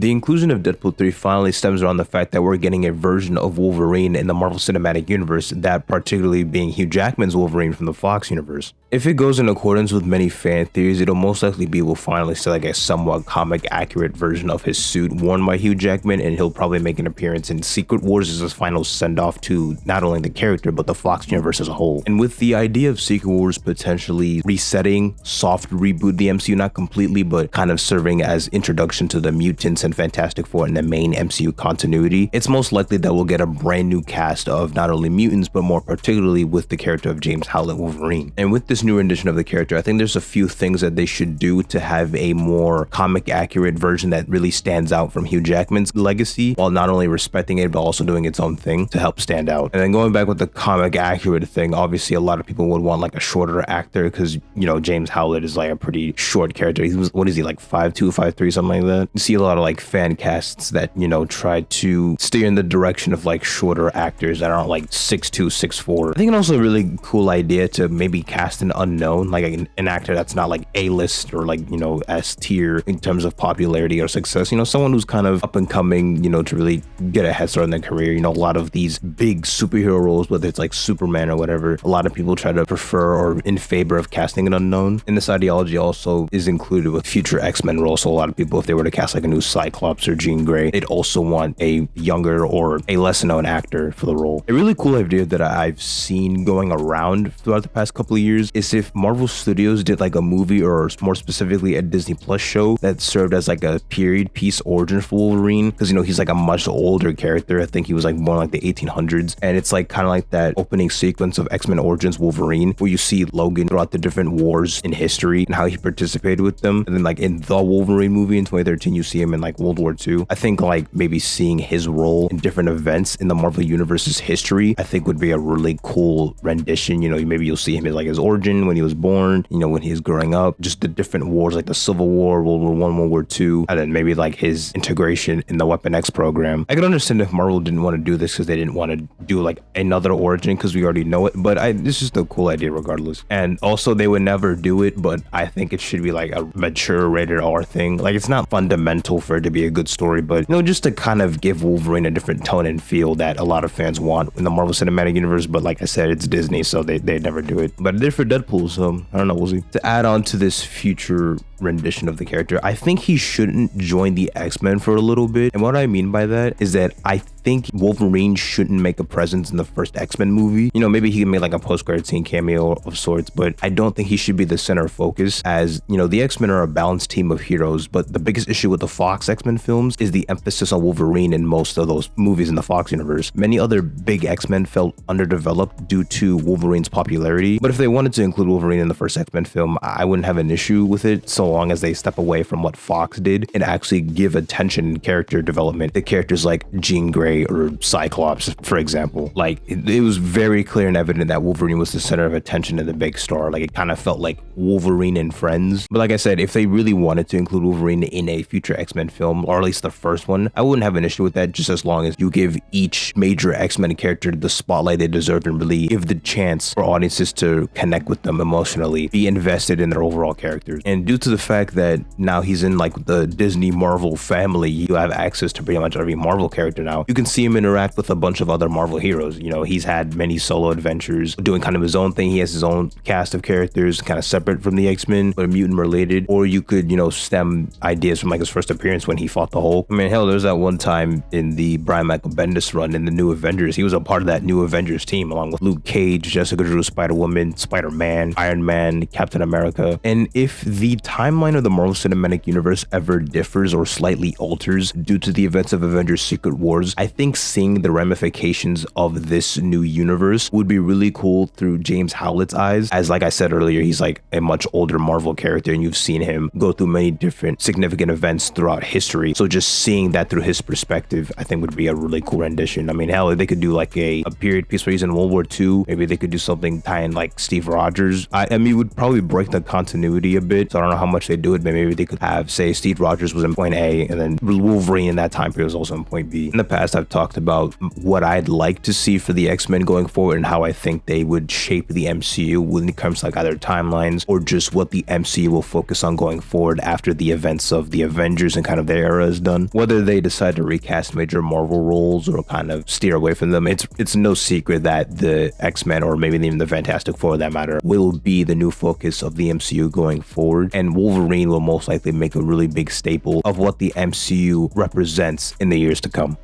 The inclusion of Deadpool 3 finally stems around the fact that we're getting a version of Wolverine in the Marvel Cinematic Universe, that particularly being Hugh Jackman's Wolverine from the Fox universe. If it goes in accordance with many fan theories, it'll most likely be we'll finally see like a somewhat comic accurate version of his suit worn by Hugh Jackman, and he'll probably make an appearance in Secret Wars as his final send-off to not only the character but the Fox universe as a whole. And with the idea of Secret Wars potentially resetting, soft reboot the MCU, not completely, but kind of serving as introduction to the mutants and Fantastic Four in the main MCU continuity, it's most likely that we'll get a brand new cast of not only mutants, but more particularly with the character of James Howlett Wolverine. And with this new rendition of the character, I think there's a few things that they should do to have a more comic accurate version that really stands out from Hugh Jackman's legacy, while not only respecting it, but also doing its own thing to help stand out. And then going back with the comic accurate thing, obviously a lot of people would want like a shorter actor, because, you know, James Howlett is like a pretty short character. He was, what is he, like 5'2", 5'3", something like that? You see a lot of like fan casts that, you know, try to steer in the direction of like shorter actors that aren't like 6'2", 6'4". I think it's also a really cool idea to maybe cast an unknown, like an actor that's not like A-list or like, you know, S tier in terms of popularity or success. You know, someone who's kind of up and coming, you know, to really get a head start in their career. You know, a lot of these big superhero roles, whether it's like Superman or whatever, a lot of people try to prefer or in favor of casting an unknown. And this ideology also is included with future X-Men roles. So a lot of people, if they were to cast like a new Cyclops or Jean Grey, they'd also want a younger or a lesser known actor for the role. A really cool idea that I've seen going around throughout the past couple of years is if Marvel Studios did like a movie, or more specifically a Disney Plus show that served as like a period piece origin for Wolverine, because, you know, he's like a much older character. I think he was like born like the 1800s, and it's like kind of like that opening sequence of X-Men Origins Wolverine, where you see Logan throughout the different wars in history and how he participated with them. And then like in the Wolverine movie in 2013, you see him in like World War II. I think like maybe seeing his role in different events in the Marvel Universe's history, I think would be a really cool rendition. You know, maybe you'll see him as like his origin, when he was born, you know, when he was growing up, just the different wars like the Civil War, World War I, World War II, and then maybe like his integration in the Weapon X program. I could understand if Marvel didn't want to do this because they didn't want to do like another origin, because we already know it, but this is just a cool idea regardless. And also they would never do it, but I think it should be like a mature rated R thing. Like, it's not fundamental for it to be a good story, but, you know, just to kind of give Wolverine a different tone and feel that a lot of fans want in the Marvel Cinematic Universe. But like I said, it's Disney, so they never do it. But it did for Deadpool, so I don't know, we'll see. To add on to this future rendition of the character, I think he shouldn't join the X-Men for a little bit. And what I mean by that is that I think Wolverine shouldn't make a presence in the first X-Men movie. You know, maybe he can make like a post-credit scene cameo of sorts, but I don't think he should be the center of focus, as, you know, the X-Men are a balanced team of heroes. But the biggest issue with the Fox X-Men films is the emphasis on Wolverine in most of those movies in the Fox universe. Many other big X-Men felt underdeveloped due to Wolverine's popularity, but if they wanted to include Wolverine in the first X-Men film, I wouldn't have an issue with it, so long as they step away from what Fox did and actually give attention and character development to characters like Jean Grey or Cyclops, for example. Like, it was very clear and evident that Wolverine was the center of attention and the big star. Like, it kind of felt like Wolverine and Friends. But like I said, if they really wanted to include Wolverine in a future X-Men film, or at least the first one, I wouldn't have an issue with that, just as long as you give each major X-Men character the spotlight they deserve and really give the chance for audiences to connect with them emotionally, be invested in their overall characters. And due to the fact that now he's in like the Disney Marvel family, you have access to pretty much every Marvel character now. You can see him interact with a bunch of other Marvel heroes. You know, he's had many solo adventures doing kind of his own thing. He has his own cast of characters kind of separate from the X-Men, but mutant related. Or you could, you know, stem ideas from like his first appearance when he fought the Hulk. I mean, hell, there's that one time in the Brian Michael Bendis run in the New Avengers, he was a part of that New Avengers team along with Luke Cage, Jessica Drew, Spider-Woman, Spider-Man, Iron Man, Captain America. And if the timeline of the Marvel Cinematic Universe ever differs or slightly alters due to the events of Avengers Secret Wars, I think seeing the ramifications of this new universe would be really cool through James Howlett's eyes, as like I said earlier, he's like a much older Marvel character and you've seen him go through many different significant events throughout history. So just seeing that through his perspective, I think would be a really cool rendition. I mean, hell, they could do like a period piece where he's in World War II. Maybe they could do something tying like Steve Rogers. I mean, it would probably break the continuity a bit, so I don't know how much they do it, but maybe they could have, say, Steve Rogers was in point A, and then Wolverine in that time period was also in point B. In the past, I've talked about what I'd like to see for the X-Men going forward and how I think they would shape the MCU when it comes to like either timelines or just what the MCU will focus on going forward after the events of the Avengers and kind of their era is done. Whether they decide to recast major Marvel roles or kind of steer away from them, it's no secret that the X-Men, or maybe even the Fantastic Four for that matter, will be the new focus of the MCU going forward, and Wolverine will most likely make a really big staple of what the MCU represents in the years to come.